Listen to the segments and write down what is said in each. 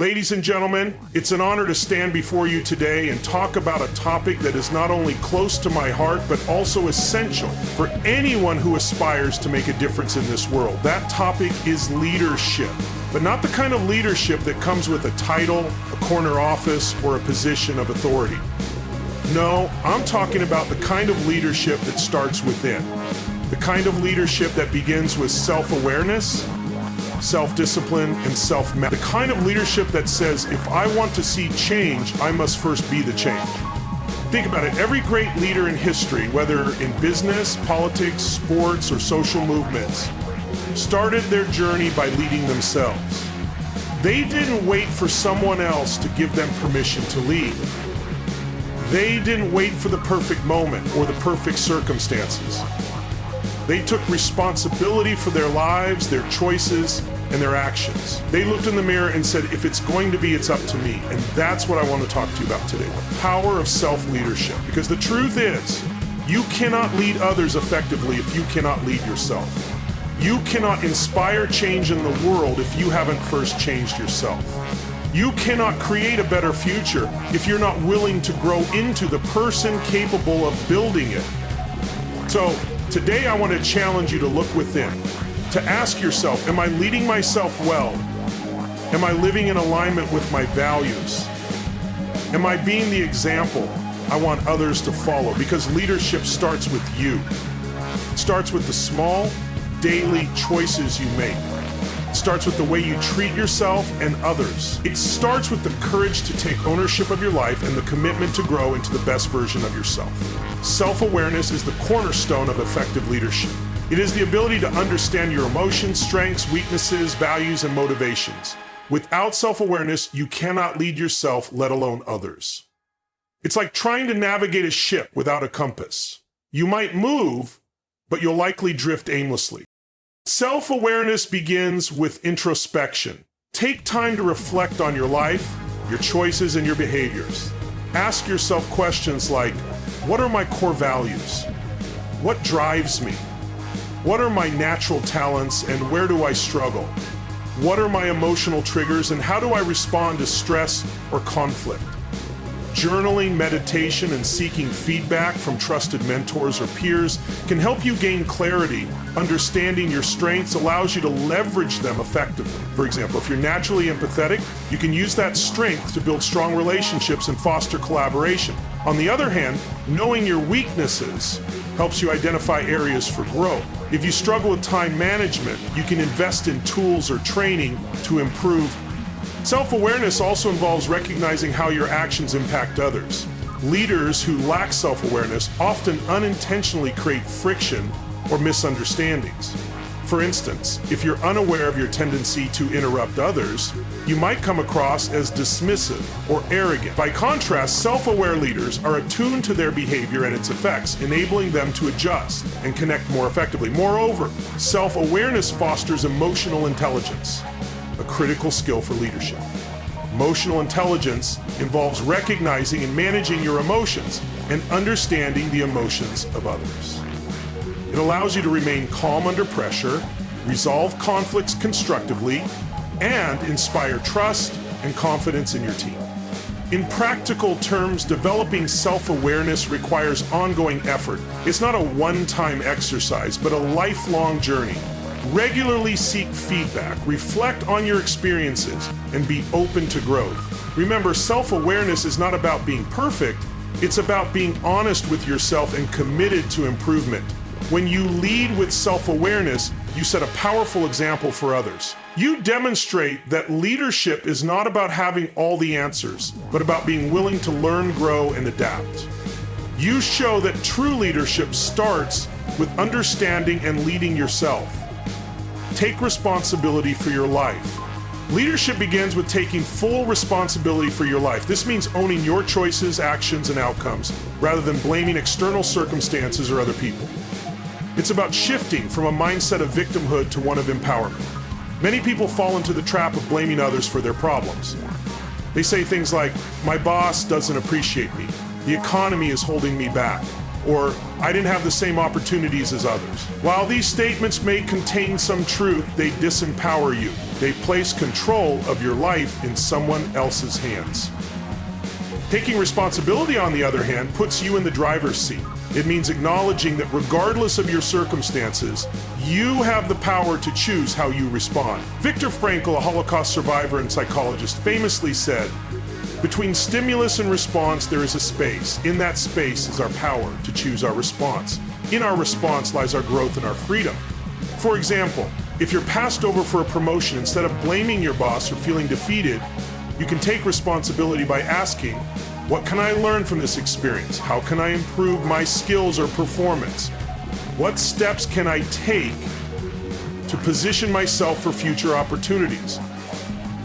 Ladies and gentlemen, it's an honor to stand before you today and talk about a topic that is not only close to my heart, but also essential for anyone who aspires to make a difference in this world. That topic is leadership, but not the kind of leadership that comes with a title, a corner office, or a position of authority. No, I'm talking about the kind of leadership that starts within. The kind of leadership that begins with self-awareness, self-discipline, and the kind of leadership that says, if I want to see change, I must first be the change. Think about it. Every great leader in history, whether in business, politics, sports, or social movements, started their journey by leading themselves. They didn't wait for someone else to give them permission to lead. They didn't wait for the perfect moment or the perfect circumstances. They took responsibility for their lives, their choices, and their actions. They looked in the mirror and said, if it's going to be, it's up to me. And that's what I want to talk to you about today, the power of self-leadership. Because the truth is, you cannot lead others effectively if you cannot lead yourself. You cannot inspire change in the world if you haven't first changed yourself. You cannot create a better future if you're not willing to grow into the person capable of building it. So, today I want to challenge you to look within, to ask yourself, am I leading myself well? Am I living in alignment with my values? Am I being the example I want others to follow? Because leadership starts with you. It starts with the small, daily choices you make. It starts with the way you treat yourself and others. It starts with the courage to take ownership of your life and the commitment to grow into the best version of yourself. Self-awareness is the cornerstone of effective leadership. It is the ability to understand your emotions, strengths, weaknesses, values, and motivations. Without self-awareness, you cannot lead yourself, let alone others. It's like trying to navigate a ship without a compass. You might move, but you'll likely drift aimlessly. Self-awareness begins with introspection. Take time to reflect on your life, your choices, and your behaviors. Ask yourself questions like, what are my core values? What drives me? What are my natural talents and where do I struggle? What are my emotional triggers and how do I respond to stress or conflict? Journaling, meditation, and seeking feedback from trusted mentors or peers can help you gain clarity. Understanding your strengths allows you to leverage them effectively. For example, if you're naturally empathetic, you can use that strength to build strong relationships and foster collaboration. On the other hand, knowing your weaknesses helps you identify areas for growth. If you struggle with time management, you can invest in tools or training to improve. Self-awareness also involves recognizing how your actions impact others. Leaders who lack self-awareness often unintentionally create friction or misunderstandings. For instance, if you're unaware of your tendency to interrupt others, you might come across as dismissive or arrogant. By contrast, self-aware leaders are attuned to their behavior and its effects, enabling them to adjust and connect more effectively. Moreover, self-awareness fosters emotional intelligence, a critical skill for leadership. Emotional intelligence involves recognizing and managing your emotions and understanding the emotions of others. It allows you to remain calm under pressure, resolve conflicts constructively, and inspire trust and confidence in your team. In practical terms, developing self-awareness requires ongoing effort. It's not a one-time exercise, but a lifelong journey. Regularly seek feedback, reflect on your experiences, and be open to growth. Remember, self-awareness is not about being perfect, it's about being honest with yourself and committed to improvement. When you lead with self-awareness, you set a powerful example for others. You demonstrate that leadership is not about having all the answers, but about being willing to learn, grow, and adapt. You show that true leadership starts with understanding and leading yourself. Take responsibility for your life. Leadership begins with taking full responsibility for your life. This means owning your choices, actions, and outcomes, rather than blaming external circumstances or other people. It's about shifting from a mindset of victimhood to one of empowerment. Many people fall into the trap of blaming others for their problems. They say things like, my boss doesn't appreciate me, the economy is holding me back, or I didn't have the same opportunities as others. While these statements may contain some truth, they disempower you. They place control of your life in someone else's hands. Taking responsibility, on the other hand, puts you in the driver's seat. It means acknowledging that regardless of your circumstances, you have the power to choose how you respond. Viktor Frankl, a Holocaust survivor and psychologist, famously said, "Between stimulus and response, there is a space. In that space is our power to choose our response. In our response lies our growth and our freedom." For example, if you're passed over for a promotion, instead of blaming your boss or feeling defeated, you can take responsibility by asking, what can I learn from this experience? How can I improve my skills or performance? What steps can I take to position myself for future opportunities?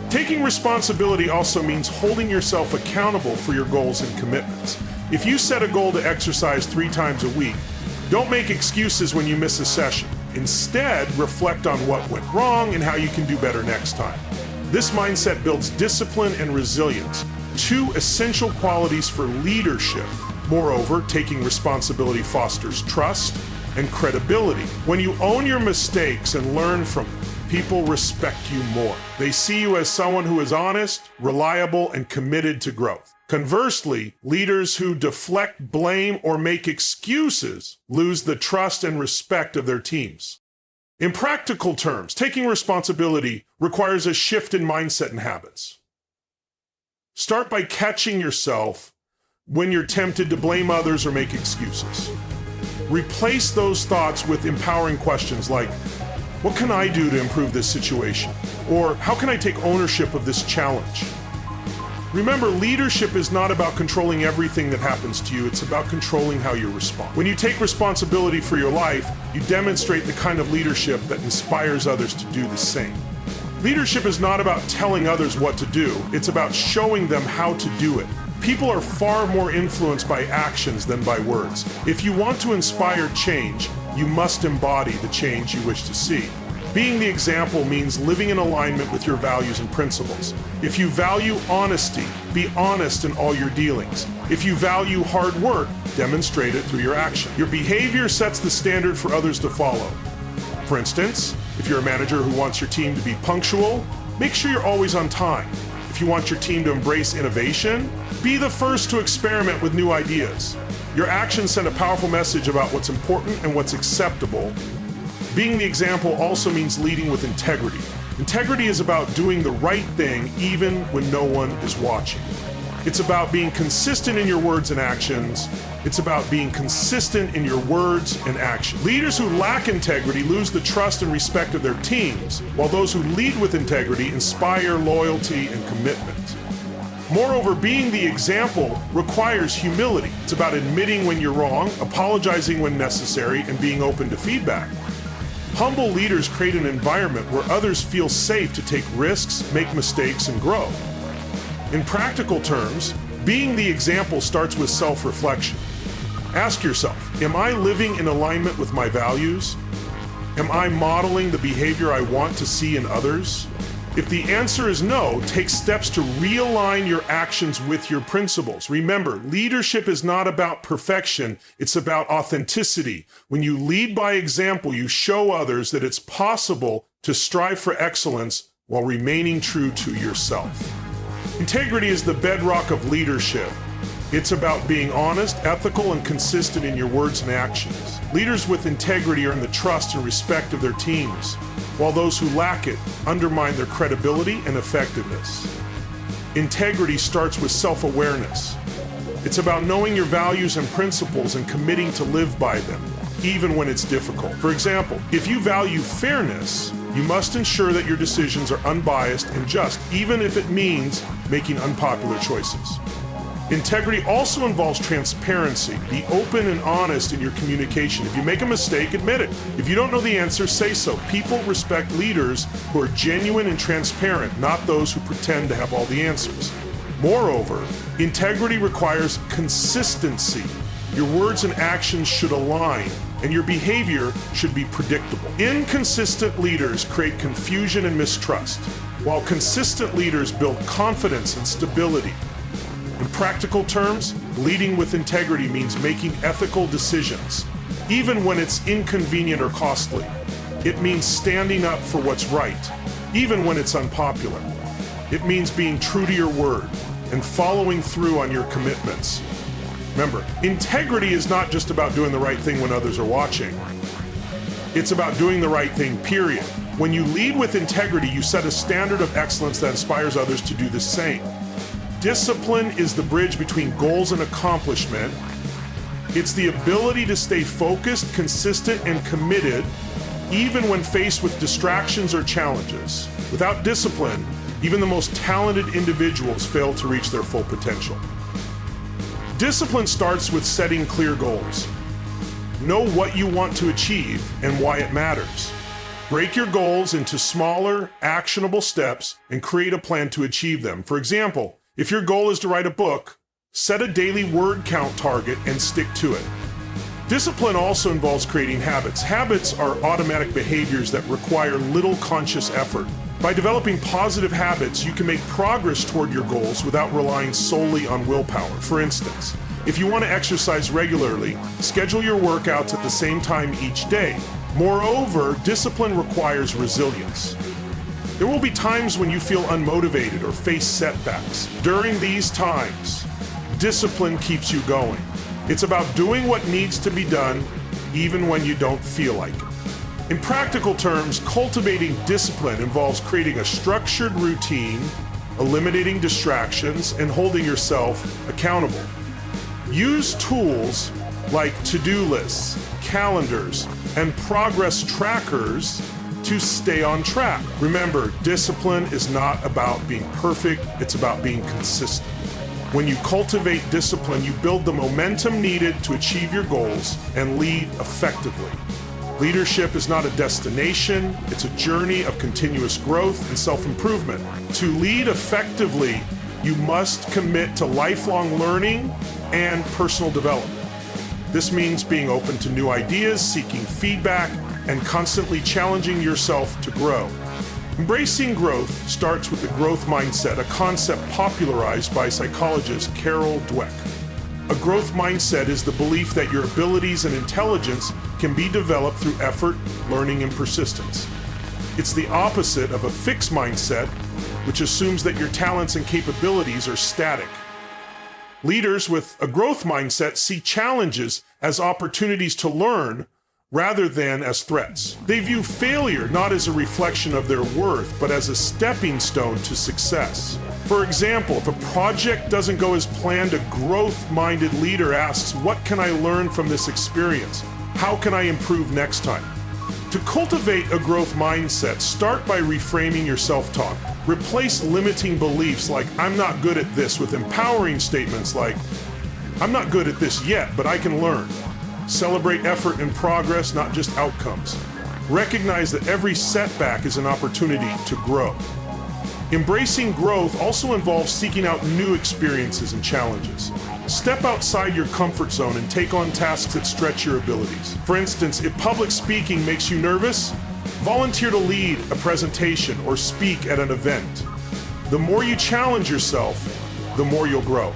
Taking responsibility also means holding yourself accountable for your goals and commitments. If you set a goal to exercise 3 times a week, don't make excuses when you miss a session. Instead, reflect on what went wrong and how you can do better next time. This mindset builds discipline and resilience, 2 essential qualities for leadership. Moreover, taking responsibility fosters trust and credibility. When you own your mistakes and learn from them, people respect you more. They see you as someone who is honest, reliable, and committed to growth. Conversely, leaders who deflect blame or make excuses lose the trust and respect of their teams. In practical terms, taking responsibility requires a shift in mindset and habits. Start by catching yourself when you're tempted to blame others or make excuses. Replace those thoughts with empowering questions like, what can I do to improve this situation? Or how can I take ownership of this challenge? Remember, leadership is not about controlling everything that happens to you, it's about controlling how you respond. When you take responsibility for your life, you demonstrate the kind of leadership that inspires others to do the same. Leadership is not about telling others what to do, it's about showing them how to do it. People are far more influenced by actions than by words. If you want to inspire change, you must embody the change you wish to see. Being the example means living in alignment with your values and principles. If you value honesty, be honest in all your dealings. If you value hard work, demonstrate it through your action. Your behavior sets the standard for others to follow. For instance, if you're a manager who wants your team to be punctual, make sure you're always on time. If you want your team to embrace innovation, be the first to experiment with new ideas. Your actions send a powerful message about what's important and what's acceptable. Being the example also means leading with integrity. Integrity is about doing the right thing even when no one is watching. It's about being consistent in your words and actions. It's about being consistent in your words and actions. Leaders who lack integrity lose the trust and respect of their teams, while those who lead with integrity inspire loyalty and commitment. Moreover, being the example requires humility. It's about admitting when you're wrong, apologizing when necessary, and being open to feedback. Humble leaders create an environment where others feel safe to take risks, make mistakes, and grow. In practical terms, being the example starts with self-reflection. Ask yourself, am I living in alignment with my values? Am I modeling the behavior I want to see in others? If the answer is no, take steps to realign your actions with your principles. Remember, leadership is not about perfection, it's about authenticity. When you lead by example, you show others that it's possible to strive for excellence while remaining true to yourself. Integrity is the bedrock of leadership. It's about being honest, ethical, and consistent in your words and actions. Leaders with integrity earn the trust and respect of their teams, while those who lack it undermine their credibility and effectiveness. Integrity starts with self-awareness. It's about knowing your values and principles and committing to live by them, even when it's difficult. For example, if you value fairness, you must ensure that your decisions are unbiased and just, even if it means making unpopular choices. Integrity also involves transparency. Be open and honest in your communication. If you make a mistake, admit it. If you don't know the answer, say so. People respect leaders who are genuine and transparent, not those who pretend to have all the answers. Moreover, integrity requires consistency. Your words and actions should align, and your behavior should be predictable. Inconsistent leaders create confusion and mistrust, while consistent leaders build confidence and stability. In practical terms, leading with integrity means making ethical decisions, even when it's inconvenient or costly. It means standing up for what's right, even when it's unpopular. It means being true to your word and following through on your commitments. Remember, integrity is not just about doing the right thing when others are watching. It's about doing the right thing, period. When you lead with integrity, you set a standard of excellence that inspires others to do the same. Discipline is the bridge between goals and accomplishment. It's the ability to stay focused, consistent, and committed, even when faced with distractions or challenges. Without discipline, even the most talented individuals fail to reach their full potential. Discipline starts with setting clear goals. Know what you want to achieve and why it matters. Break your goals into smaller, actionable steps and create a plan to achieve them. For example, if your goal is to write a book, set a daily word count target and stick to it. Discipline also involves creating habits. Habits are automatic behaviors that require little conscious effort. By developing positive habits, you can make progress toward your goals without relying solely on willpower. For instance, if you want to exercise regularly, schedule your workouts at the same time each day. Moreover, discipline requires resilience. There will be times when you feel unmotivated or face setbacks. During these times, discipline keeps you going. It's about doing what needs to be done, even when you don't feel like it. In practical terms, cultivating discipline involves creating a structured routine, eliminating distractions, and holding yourself accountable. Use tools like to-do lists, calendars, and progress trackers to stay on track. Remember, discipline is not about being perfect, it's about being consistent. When you cultivate discipline, you build the momentum needed to achieve your goals and lead effectively. Leadership is not a destination, it's a journey of continuous growth and self-improvement. To lead effectively, you must commit to lifelong learning and personal development. This means being open to new ideas, seeking feedback, and constantly challenging yourself to grow. Embracing growth starts with the growth mindset, a concept popularized by psychologist Carol Dweck. A growth mindset is the belief that your abilities and intelligence can be developed through effort, learning, and persistence. It's the opposite of a fixed mindset, which assumes that your talents and capabilities are static. Leaders with a growth mindset see challenges as opportunities to learn rather than as threats. They view failure not as a reflection of their worth, but as a stepping stone to success. For example, if a project doesn't go as planned, a growth-minded leader asks, what can I learn from this experience? How can I improve next time? To cultivate a growth mindset, start by reframing your self-talk. Replace limiting beliefs like, I'm not good at this, with empowering statements like, I'm not good at this yet, but I can learn. Celebrate effort and progress, not just outcomes. Recognize that every setback is an opportunity to grow. Embracing growth also involves seeking out new experiences and challenges. Step outside your comfort zone and take on tasks that stretch your abilities. For instance, if public speaking makes you nervous, volunteer to lead a presentation or speak at an event. The more you challenge yourself, the more you'll grow.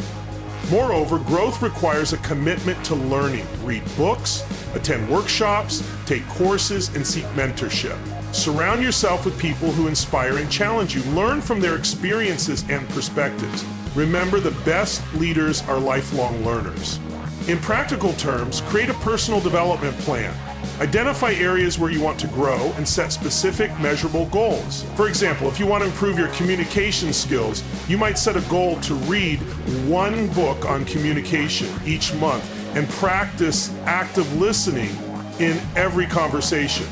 Moreover, growth requires a commitment to learning. Read books, attend workshops, take courses, and seek mentorship. Surround yourself with people who inspire and challenge you. Learn from their experiences and perspectives. Remember, the best leaders are lifelong learners. In practical terms, create a personal development plan. Identify areas where you want to grow and set specific, measurable goals. For example, if you want to improve your communication skills, you might set a goal to read one book on communication each month and practice active listening in every conversation.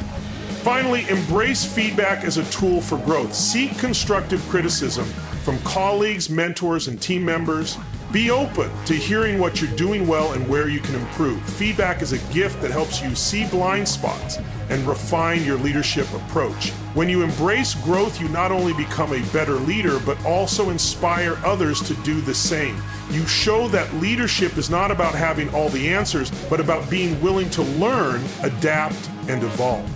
Finally, embrace feedback as a tool for growth. Seek constructive criticism from colleagues, mentors, and team members. Be open to hearing what you're doing well and where you can improve. Feedback is a gift that helps you see blind spots and refine your leadership approach. When you embrace growth, you not only become a better leader, but also inspire others to do the same. You show that leadership is not about having all the answers, but about being willing to learn, adapt, and evolve.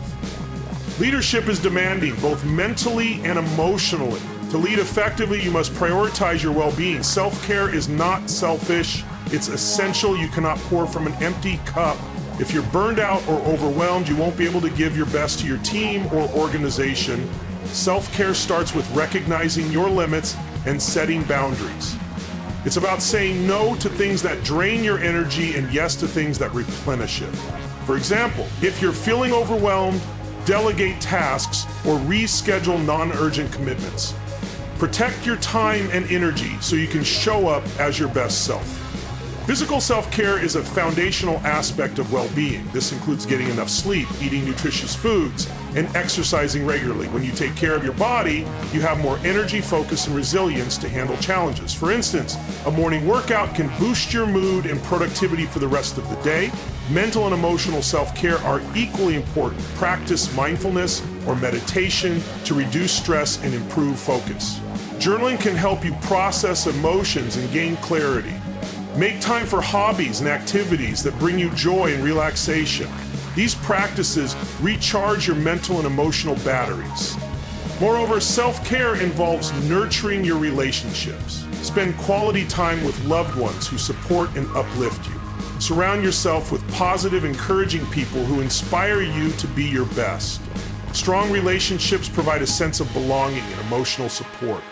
Leadership is demanding, both mentally and emotionally. To lead effectively, you must prioritize your well-being. Self-care is not selfish. It's essential. You cannot pour from an empty cup. If you're burned out or overwhelmed, you won't be able to give your best to your team or organization. Self-care starts with recognizing your limits and setting boundaries. It's about saying no to things that drain your energy and yes to things that replenish it. For example, if you're feeling overwhelmed, delegate tasks or reschedule non-urgent commitments. Protect your time and energy so you can show up as your best self. Physical self-care is a foundational aspect of well-being. This includes getting enough sleep, eating nutritious foods, and exercising regularly. When you take care of your body, you have more energy, focus, and resilience to handle challenges. For instance, a morning workout can boost your mood and productivity for the rest of the day. Mental and emotional self-care are equally important. Practice mindfulness or meditation to reduce stress and improve focus. Journaling can help you process emotions and gain clarity. Make time for hobbies and activities that bring you joy and relaxation. These practices recharge your mental and emotional batteries. Moreover, self-care involves nurturing your relationships. Spend quality time with loved ones who support and uplift you. Surround yourself with positive, encouraging people who inspire you to be your best. Strong relationships provide a sense of belonging and emotional support,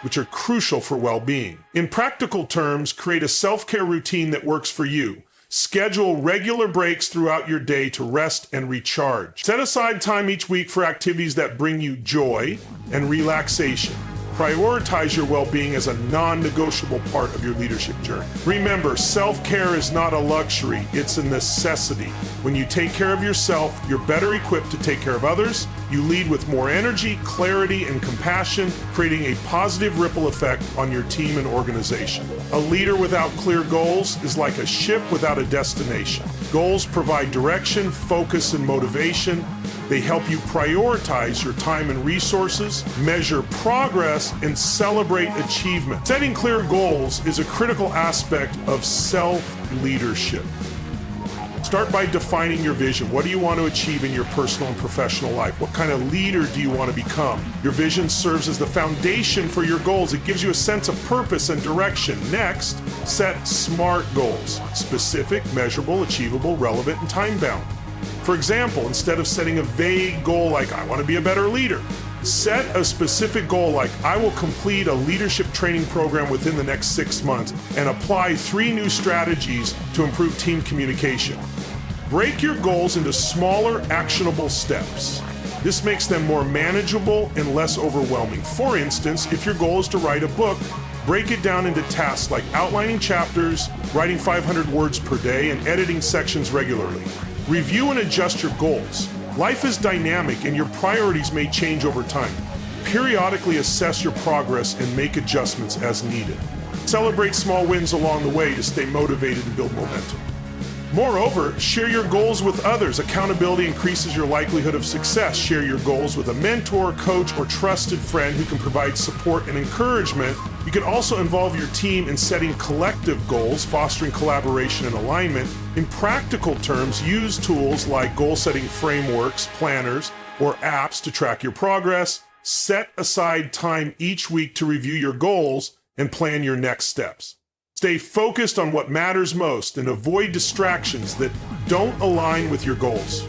which are crucial for well-being. In practical terms, create a self-care routine that works for you. Schedule regular breaks throughout your day to rest and recharge. Set aside time each week for activities that bring you joy and relaxation. Prioritize your well-being as a non-negotiable part of your leadership journey. Remember, self-care is not a luxury, it's a necessity. When you take care of yourself, you're better equipped to take care of others. You lead with more energy, clarity, and compassion, creating a positive ripple effect on your team and organization. A leader without clear goals is like a ship without a destination. Goals provide direction, focus, and motivation. They help you prioritize your time and resources, measure progress, and celebrate achievement. Setting clear goals is a critical aspect of self-leadership. Start by defining your vision. What do you want to achieve in your personal and professional life? What kind of leader do you want to become? Your vision serves as the foundation for your goals. It gives you a sense of purpose and direction. Next, set SMART goals: specific, measurable, achievable, relevant, and time-bound. For example, instead of setting a vague goal like, I want to be a better leader, set a specific goal like, I will complete a leadership training program within the next 6 months and apply 3 new strategies to improve team communication. Break your goals into smaller, actionable steps. This makes them more manageable and less overwhelming. For instance, if your goal is to write a book, break it down into tasks like outlining chapters, writing 500 words per day, and editing sections regularly. Review and adjust your goals. Life is dynamic and your priorities may change over time. Periodically assess your progress and make adjustments as needed. Celebrate small wins along the way to stay motivated and build momentum. Moreover, share your goals with others. Accountability increases your likelihood of success. Share your goals with a mentor, coach, or trusted friend who can provide support and encouragement. You can also involve your team in setting collective goals, fostering collaboration and alignment. In practical terms, use tools like goal-setting frameworks, planners, or apps to track your progress. Set aside time each week to review your goals and plan your next steps. Stay focused on what matters most and avoid distractions that don't align with your goals.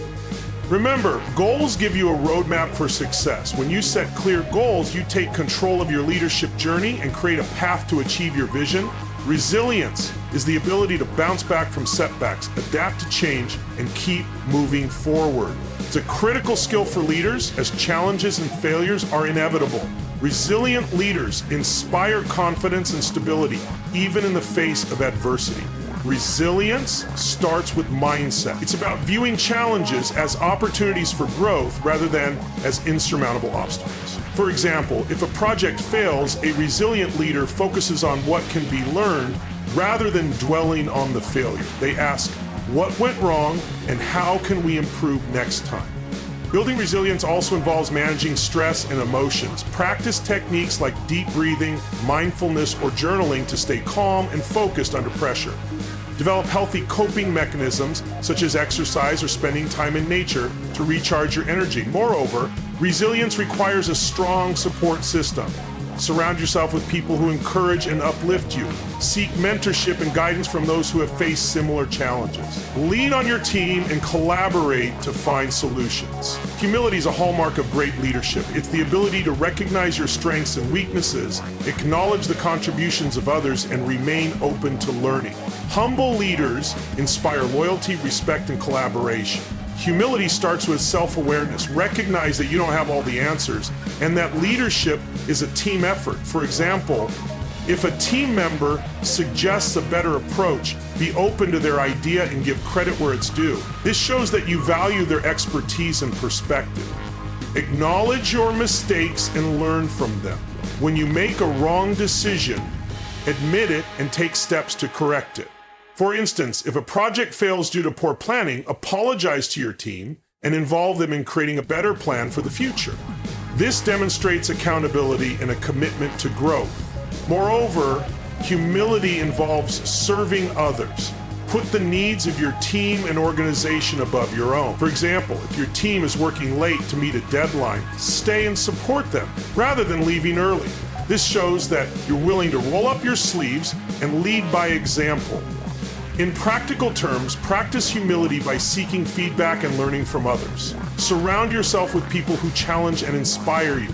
Remember, goals give you a roadmap for success. When you set clear goals, you take control of your leadership journey and create a path to achieve your vision. Resilience is the ability to bounce back from setbacks, adapt to change, and keep moving forward. It's a critical skill for leaders as challenges and failures are inevitable. Resilient leaders inspire confidence and stability, even in the face of adversity. Resilience starts with mindset. It's about viewing challenges as opportunities for growth rather than as insurmountable obstacles. For example, if a project fails, a resilient leader focuses on what can be learned rather than dwelling on the failure. They ask, what went wrong and how can we improve next time? Building resilience also involves managing stress and emotions. Practice techniques like deep breathing, mindfulness, or journaling to stay calm and focused under pressure. Develop healthy coping mechanisms, such as exercise or spending time in nature, to recharge your energy. Moreover, resilience requires a strong support system. Surround yourself with people who encourage and uplift you. Seek mentorship and guidance from those who have faced similar challenges. Lean on your team and collaborate to find solutions. Humility is a hallmark of great leadership. It's the ability to recognize your strengths and weaknesses, acknowledge the contributions of others, and remain open to learning. Humble leaders inspire loyalty, respect, and collaboration. Humility starts with self-awareness. Recognize that you don't have all the answers and that leadership is a team effort. For example, if a team member suggests a better approach, be open to their idea and give credit where it's due. This shows that you value their expertise and perspective. Acknowledge your mistakes and learn from them. When you make a wrong decision, admit it and take steps to correct it. For instance, if a project fails due to poor planning, apologize to your team and involve them in creating a better plan for the future. This demonstrates accountability and a commitment to growth. Moreover, humility involves serving others. Put the needs of your team and organization above your own. For example, if your team is working late to meet a deadline, stay and support them rather than leaving early. This shows that you're willing to roll up your sleeves and lead by example. In practical terms, practice humility by seeking feedback and learning from others. Surround yourself with people who challenge and inspire you.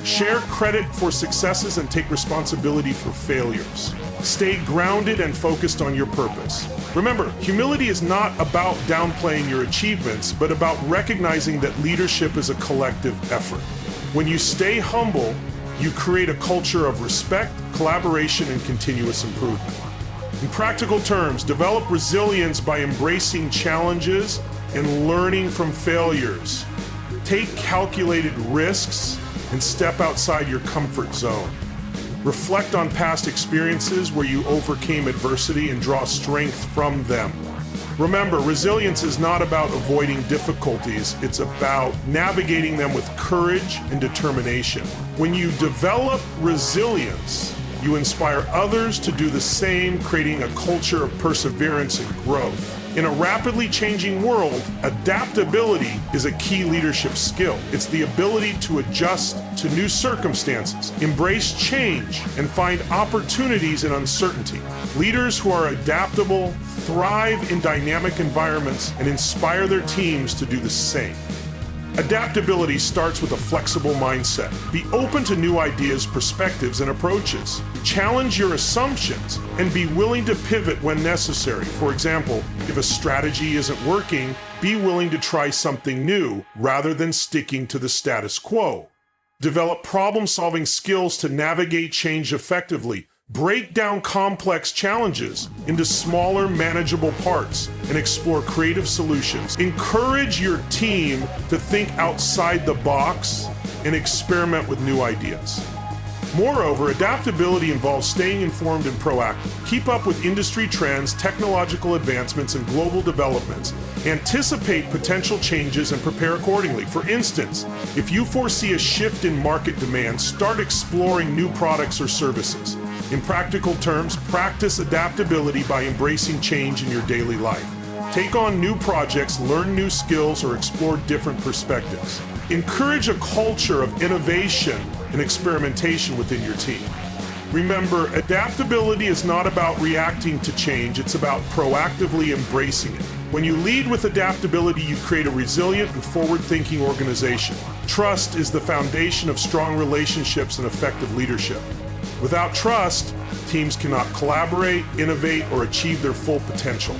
Share credit for successes and take responsibility for failures. Stay grounded and focused on your purpose. Remember, humility is not about downplaying your achievements, but about recognizing that leadership is a collective effort. When you stay humble, you create a culture of respect, collaboration, and continuous improvement. In practical terms, develop resilience by embracing challenges and learning from failures. Take calculated risks and step outside your comfort zone. Reflect on past experiences where you overcame adversity and draw strength from them. Remember, resilience is not about avoiding difficulties, it's about navigating them with courage and determination. When you develop resilience, you inspire others to do the same, creating a culture of perseverance and growth. In a rapidly changing world, adaptability is a key leadership skill. It's the ability to adjust to new circumstances, embrace change, and find opportunities in uncertainty. Leaders who are adaptable thrive in dynamic environments and inspire their teams to do the same. Adaptability starts with a flexible mindset. Be open to new ideas, perspectives, and approaches. Challenge your assumptions and be willing to pivot when necessary. For example, if a strategy isn't working, be willing to try something new rather than sticking to the status quo. Develop problem-solving skills to navigate change effectively. Break down complex challenges into smaller, manageable parts and explore creative solutions. Encourage your team to think outside the box and experiment with new ideas. Moreover, adaptability involves staying informed and proactive. Keep up with industry trends, technological advancements, and global developments. Anticipate potential changes and prepare accordingly. For instance, if you foresee a shift in market demand, start exploring new products or services. In practical terms, practice adaptability by embracing change in your daily life. Take on new projects, learn new skills, or explore different perspectives. Encourage a culture of innovation and experimentation within your team. Remember, adaptability is not about reacting to change, it's about proactively embracing it. When you lead with adaptability, you create a resilient and forward-thinking organization. Trust is the foundation of strong relationships and effective leadership. Without trust, teams cannot collaborate, innovate, or achieve their full potential.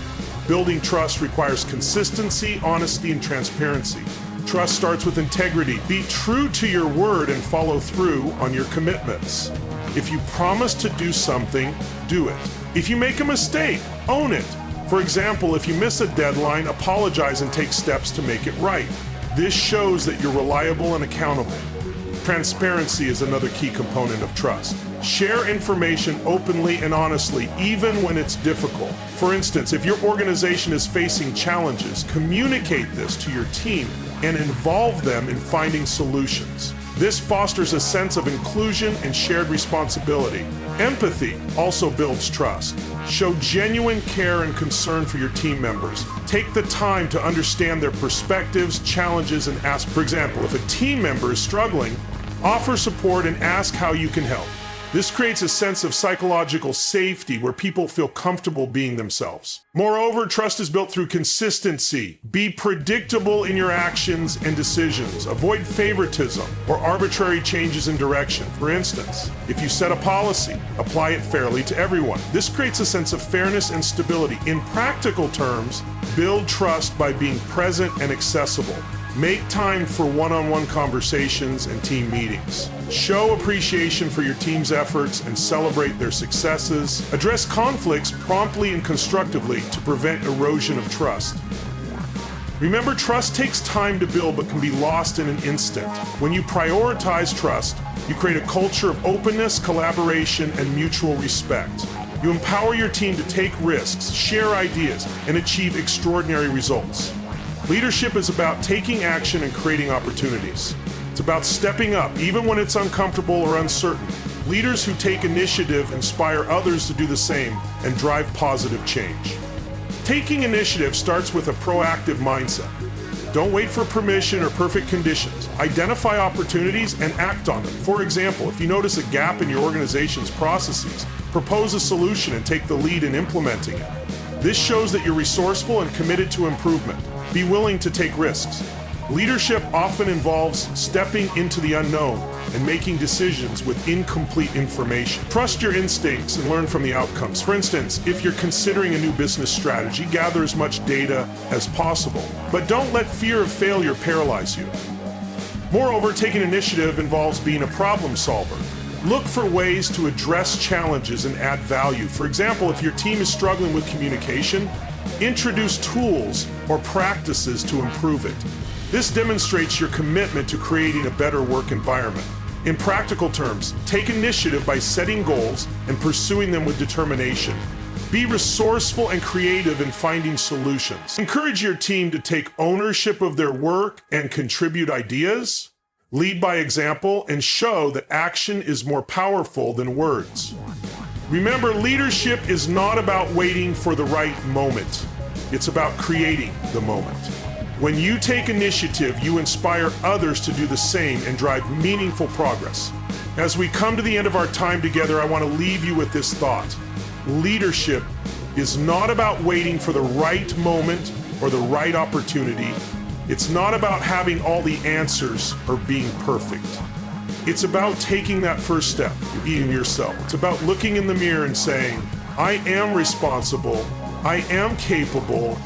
Building trust requires consistency, honesty, and transparency. Trust starts with integrity. Be true to your word and follow through on your commitments. If you promise to do something, do it. If you make a mistake, own it. For example, if you miss a deadline, apologize and take steps to make it right. This shows that you're reliable and accountable. Transparency is another key component of trust. Share information openly and honestly, even when it's difficult. For instance, if your organization is facing challenges, communicate this to your team and involve them in finding solutions. This fosters a sense of inclusion and shared responsibility. Empathy also builds trust. Show genuine care and concern for your team members. Take the time to understand their perspectives, challenges, and ask. For example, if a team member is struggling, Offer support and ask how you can help. This creates a sense of psychological safety where people feel comfortable being themselves. Moreover, trust is built through consistency. Be predictable in your actions and decisions. Avoid favoritism or arbitrary changes in direction. For instance, if you set a policy, apply it fairly to everyone. This creates a sense of fairness and stability. In practical terms, build trust by being present and accessible. Make time for one-on-one conversations and team meetings. Show appreciation for your team's efforts and celebrate their successes. Address conflicts promptly and constructively to prevent erosion of trust. Remember, trust takes time to build but can be lost in an instant. When you prioritize trust, you create a culture of openness, collaboration, and mutual respect. You empower your team to take risks, share ideas, and achieve extraordinary results. Leadership is about taking action and creating opportunities. It's about stepping up, even when it's uncomfortable or uncertain. Leaders who take initiative inspire others to do the same and drive positive change. Taking initiative starts with a proactive mindset. Don't wait for permission or perfect conditions. Identify opportunities and act on them. For example, if you notice a gap in your organization's processes, propose a solution and take the lead in implementing it. This shows that you're resourceful and committed to improvement. Be willing to take risks. Leadership often involves stepping into the unknown and making decisions with incomplete information. Trust your instincts and learn from the outcomes. For instance, if you're considering a new business strategy, gather as much data as possible. But don't let fear of failure paralyze you. Moreover, taking initiative involves being a problem solver. Look for ways to address challenges and add value. For example, if your team is struggling with communication, introduce tools or practices to improve it. This demonstrates your commitment to creating a better work environment. In practical terms, take initiative by setting goals and pursuing them with determination. Be resourceful and creative in finding solutions. Encourage your team to take ownership of their work and contribute ideas. Lead by example and show that action is more powerful than words. Remember, leadership is not about waiting for the right moment. It's about creating the moment. When you take initiative, you inspire others to do the same and drive meaningful progress. As we come to the end of our time together, I want to leave you with this thought. Leadership is not about waiting for the right moment or the right opportunity. It's not about having all the answers or being perfect. It's about taking that first step in yourself. It's about looking in the mirror and saying, I am responsible, I am capable,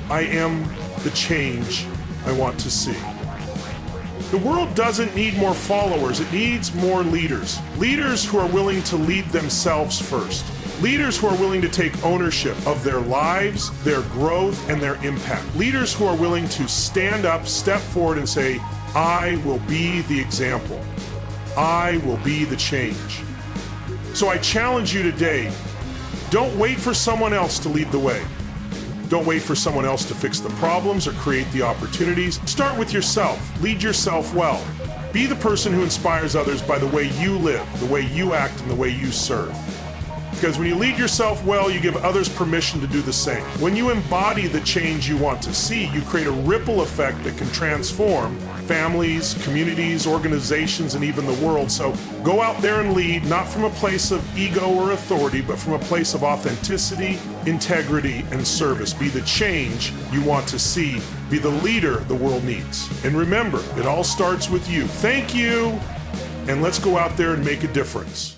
I am the change I want to see. The world doesn't need more followers, it needs more leaders. Leaders who are willing to lead themselves first. Leaders who are willing to take ownership of their lives, their growth, and their impact. Leaders who are willing to stand up, step forward, and say, I will be the example. I will be the change. So I challenge you today, don't wait for someone else to lead the way. Don't wait for someone else to fix the problems or create the opportunities. Start with yourself. Lead yourself well. Be the person who inspires others by the way you live, the way you act, and the way you serve. Because when you lead yourself well, you give others permission to do the same. When you embody the change you want to see, you create a ripple effect that can transform families, communities, organizations, and even the world. So go out there and lead, not from a place of ego or authority, but from a place of authenticity, integrity, and service. Be the change you want to see. Be the leader the world needs. And remember, it all starts with you. Thank you, and let's go out there and make a difference.